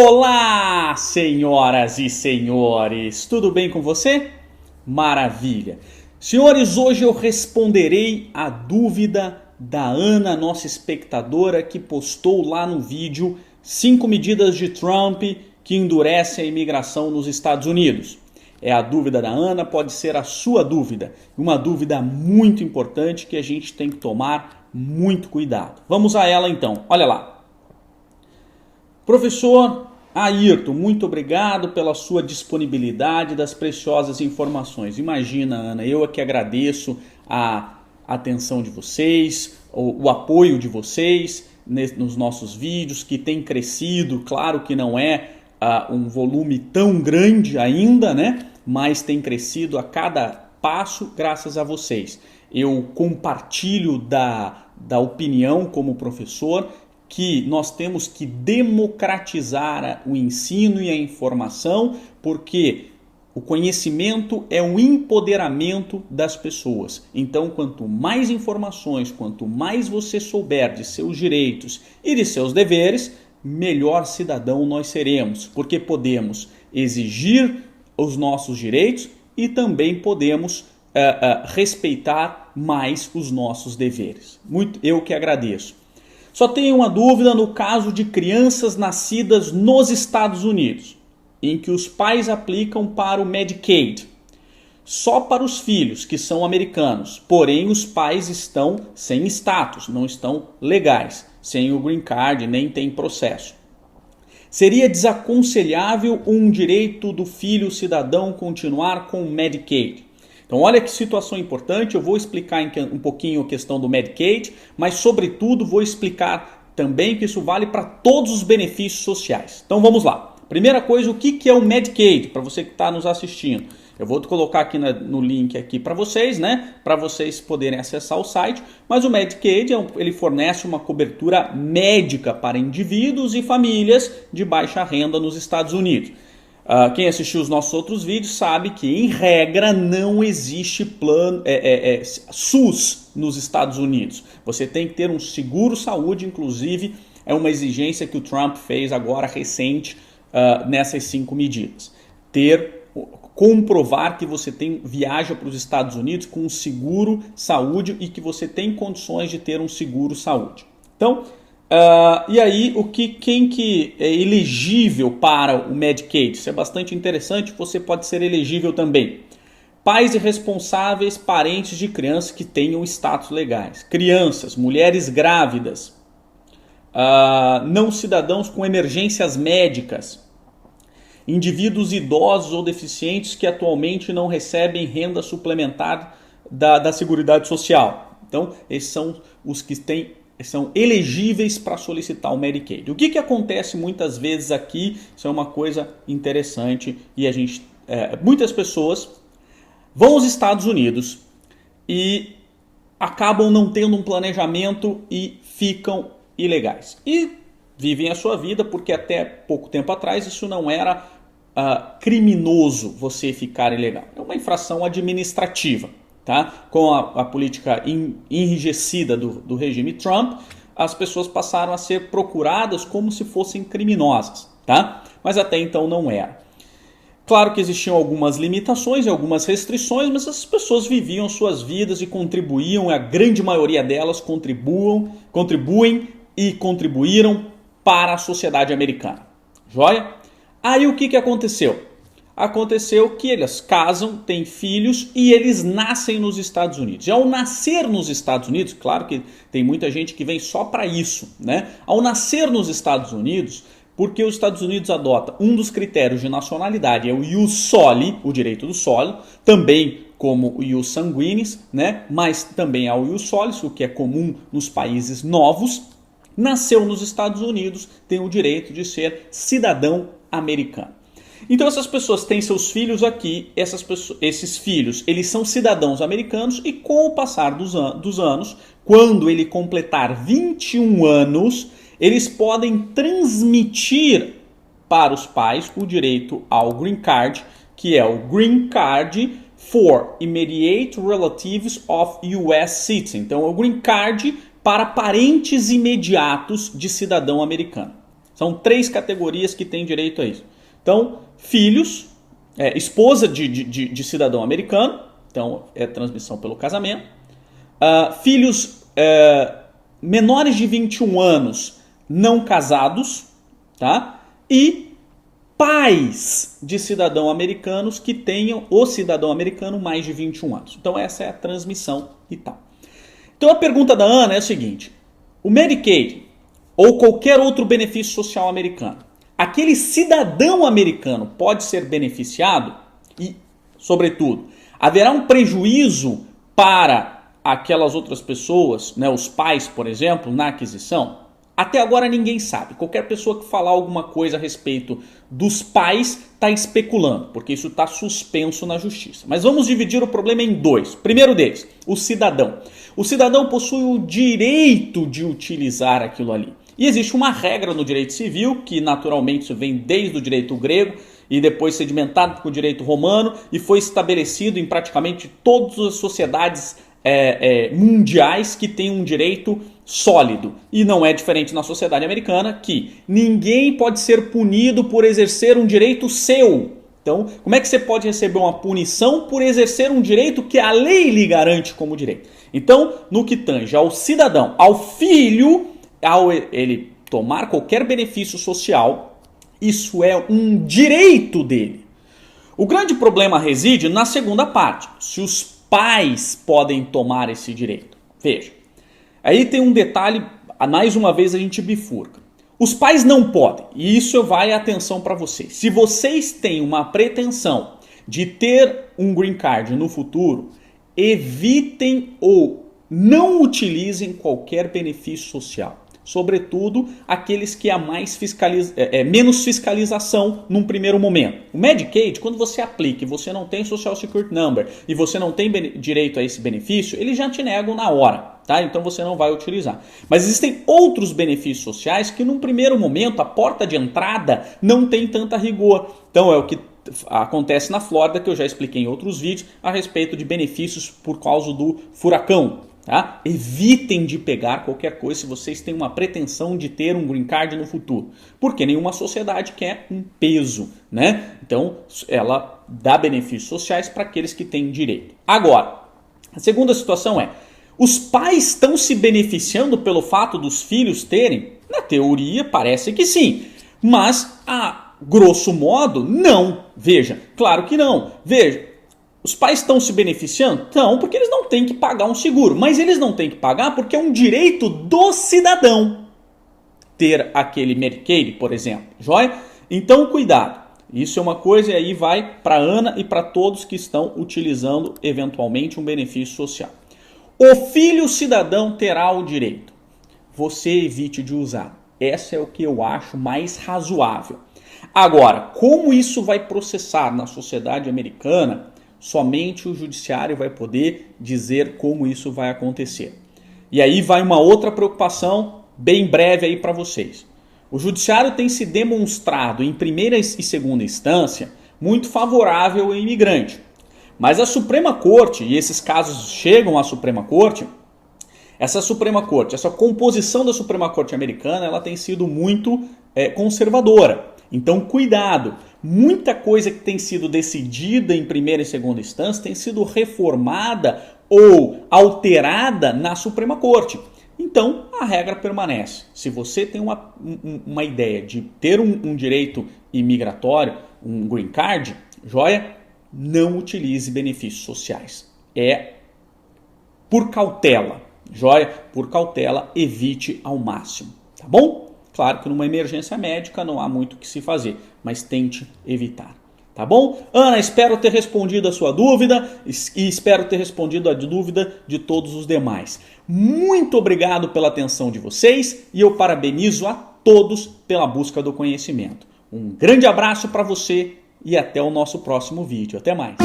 Olá, senhoras e senhores, tudo bem com você? Maravilha! Senhores, hoje eu responderei a dúvida da Ana, nossa espectadora, que postou lá no vídeo 5 medidas de Trump que endurecem a imigração nos Estados Unidos. É a dúvida da Ana, pode ser a sua dúvida. Uma dúvida muito importante que a gente tem que tomar muito cuidado. Vamos a ela então, olha lá. Professor Ayrton, muito obrigado pela sua disponibilidade das preciosas informações. Imagina, Ana, eu é que agradeço a atenção de vocês, o apoio de vocês nos nossos vídeos, que tem crescido. Claro que não é um volume tão grande ainda, né? Mas tem crescido a cada passo graças a vocês. Eu compartilho da opinião como professor que nós temos que democratizar o ensino e a informação, porque o conhecimento é o empoderamento das pessoas. Então, quanto mais informações, quanto mais você souber de seus direitos e de seus deveres, melhor cidadão nós seremos, porque podemos exigir os nossos direitos e também podemos respeitar mais os nossos deveres. Eu que agradeço. Só tenho uma dúvida no caso de crianças nascidas nos Estados Unidos, em que os pais aplicam para o Medicaid. Só para os filhos que são americanos, porém os pais estão sem status, não estão legais, sem o green card, nem tem processo. Seria desaconselhável um direito do filho cidadão continuar com o Medicaid? Então olha que situação importante, eu vou explicar um pouquinho a questão do Medicaid, mas sobretudo vou explicar também que isso vale para todos os benefícios sociais. Então vamos lá. Primeira coisa, o que é o Medicaid, para você que está nos assistindo? Eu vou colocar aqui no link aqui para vocês, né? Para vocês poderem acessar o site, mas o Medicaid ele fornece uma cobertura médica para indivíduos e famílias de baixa renda nos Estados Unidos. Quem assistiu os nossos outros vídeos sabe que, em regra, não existe plano SUS nos Estados Unidos. Você tem que ter um seguro-saúde, inclusive é uma exigência que o Trump fez agora recente nessas 5 medidas. Comprovar que você viaja para os Estados Unidos com um seguro-saúde e que você tem condições de ter um seguro-saúde. Então, e aí, quem que é elegível para o Medicaid? Isso é bastante interessante, você pode ser elegível também. Pais irresponsáveis, parentes de crianças que tenham status legais. Crianças, mulheres grávidas, não cidadãos com emergências médicas. Indivíduos idosos ou deficientes que atualmente não recebem renda suplementar da Seguridade Social. Então, esses são os que são elegíveis para solicitar o Medicaid. O que acontece muitas vezes aqui, isso é uma coisa interessante, e muitas pessoas vão aos Estados Unidos e acabam não tendo um planejamento e ficam ilegais. E vivem a sua vida, porque até pouco tempo atrás isso não era criminoso você ficar ilegal. É uma infração administrativa. Tá? Com a política enrijecida do regime Trump, as pessoas passaram a ser procuradas como se fossem criminosas, tá? Mas até então não era. Claro que existiam algumas limitações e algumas restrições, mas as pessoas viviam suas vidas e contribuíam, a grande maioria delas contribuem e contribuíram para a sociedade americana. Joia? Aí o que aconteceu? Aconteceu que eles casam, têm filhos e eles nascem nos Estados Unidos. E ao nascer nos Estados Unidos, claro que tem muita gente que vem só para isso, né? Ao nascer nos Estados Unidos, porque os Estados Unidos adota um dos critérios de nacionalidade, é o ius soli, o direito do solo, também como o ius sanguinis, né? Mas também há o ius solis, o que é comum nos países novos. Nasceu nos Estados Unidos, tem o direito de ser cidadão americano. Então essas pessoas têm seus filhos aqui, esses filhos eles são cidadãos americanos e com o passar dos anos, quando ele completar 21 anos, eles podem transmitir para os pais o direito ao Green Card, que é o Green Card for Immediate Relatives of U.S. Citizens. Então é o Green Card para parentes imediatos de cidadão americano. São 3 categorias que têm direito a isso. Então, filhos, esposa de cidadão americano, então é transmissão pelo casamento. Filhos menores de 21 anos não casados, tá? E pais de cidadão americanos que tenham o cidadão americano mais de 21 anos. Então essa é a transmissão e tal. Então a pergunta da Ana é a seguinte: o Medicaid ou qualquer outro benefício social americano, aquele cidadão americano pode ser beneficiado? E, sobretudo, haverá um prejuízo para aquelas outras pessoas, né, os pais, por exemplo, na aquisição? Até agora ninguém sabe. Qualquer pessoa que falar alguma coisa a respeito dos pais está especulando, porque isso está suspenso na justiça. Mas vamos dividir o problema em 2. Primeiro deles, o cidadão. O cidadão possui o direito de utilizar aquilo ali. E existe uma regra no direito civil, que naturalmente isso vem desde o direito grego e depois sedimentado com o direito romano e foi estabelecido em praticamente todas as sociedades mundiais que têm um direito sólido. E não é diferente na sociedade americana, que ninguém pode ser punido por exercer um direito seu. Então, como é que você pode receber uma punição por exercer um direito que a lei lhe garante como direito? Então, no que tange ao cidadão, ao filho, ao ele tomar qualquer benefício social, isso é um direito dele. O grande problema reside na segunda parte, se os pais podem tomar esse direito. Veja, aí tem um detalhe, mais uma vez a gente bifurca. Os pais não podem, e isso vai atenção para vocês. Se vocês têm uma pretensão de ter um green card no futuro, evitem ou não utilizem qualquer benefício social. Sobretudo aqueles que há menos fiscalização num primeiro momento. O Medicaid, quando você aplica e você não tem Social Security Number e você não tem direito a esse benefício, eles já te negam na hora, tá? Então você não vai utilizar. Mas existem outros benefícios sociais que num primeiro momento a porta de entrada não tem tanta rigor. Então é o que acontece na Flórida, que eu já expliquei em outros vídeos a respeito de benefícios por causa do furacão. Tá? Evitem de pegar qualquer coisa se vocês têm uma pretensão de ter um green card no futuro, porque nenhuma sociedade quer um peso, né? Então ela dá benefícios sociais para aqueles que têm direito. Agora, a segunda situação é: os pais estão se beneficiando pelo fato dos filhos terem? Na teoria parece que sim, mas a grosso modo não. Veja, claro que não. Veja, os pais estão se beneficiando? Não, porque eles não têm que pagar um seguro. Mas eles não têm que pagar porque é um direito do cidadão ter aquele Medicaid, por exemplo. Joia? Então, cuidado. Isso é uma coisa e aí vai para a Ana e para todos que estão utilizando eventualmente um benefício social. O filho cidadão terá o direito. Você evite de usar. Essa é o que eu acho mais razoável. Agora, como isso vai processar na sociedade americana? Somente o judiciário vai poder dizer como isso vai acontecer. E aí vai uma outra preocupação bem breve aí para vocês. O judiciário tem se demonstrado em primeira e segunda instância muito favorável ao imigrante. Mas a Suprema Corte, e esses casos chegam à Suprema Corte, essa composição da Suprema Corte americana, ela tem sido muito conservadora. Então, cuidado. Muita coisa que tem sido decidida em primeira e segunda instância tem sido reformada ou alterada na Suprema Corte. Então, a regra permanece. Se você tem uma ideia de ter um direito imigratório, um green card, joia, não utilize benefícios sociais. É por cautela, joia? Por cautela, evite ao máximo, tá bom? Claro que numa emergência médica não há muito o que se fazer, mas tente evitar. Tá bom? Ana, espero ter respondido a sua dúvida e espero ter respondido a dúvida de todos os demais. Muito obrigado pela atenção de vocês e eu parabenizo a todos pela busca do conhecimento. Um grande abraço para você e até o nosso próximo vídeo. Até mais!